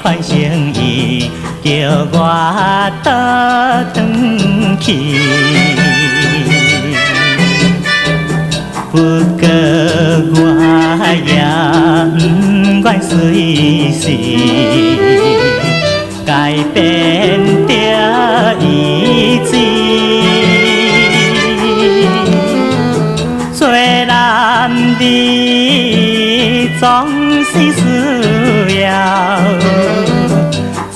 款心意，叫我倒转去。不过我也不愿随时改变着意志。虽然你总是需要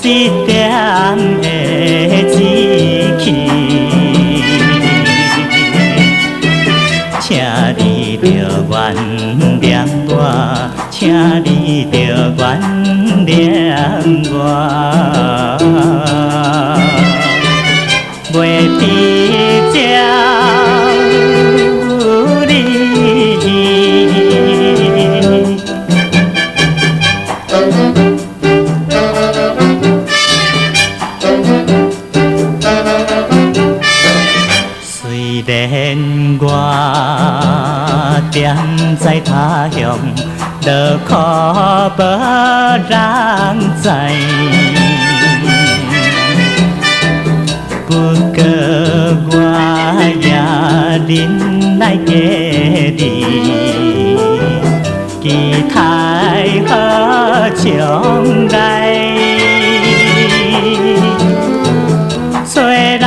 一点的志气，请你着原谅我，请你着原谅我，袂比照你。虽然我踮在他乡，落苦无人知，不过我也忍耐过你，期待好将来。虽然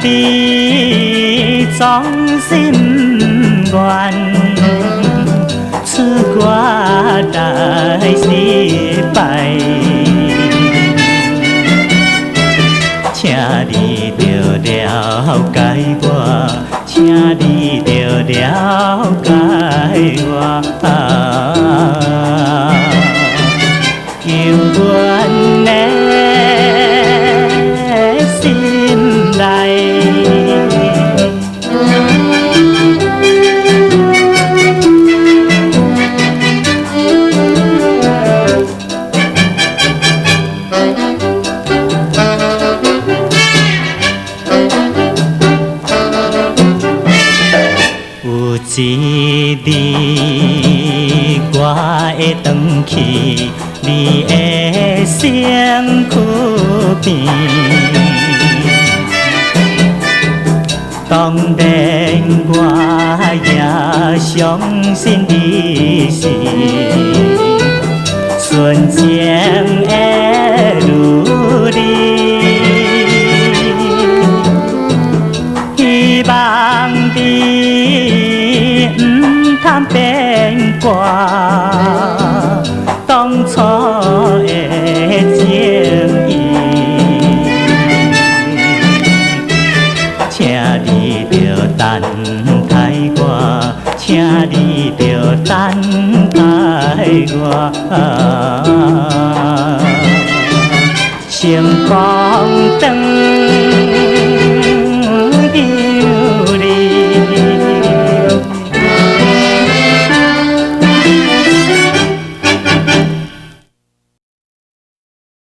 你总是不愿赐我来失败，请你着了解我，请你着了解我，求阮的心内。有一日我会回去你的身躯边，当然我也相信你是纯情的女儿，希望你不通变卦当初的情意，请你着等待我，请你着等待我，成功长。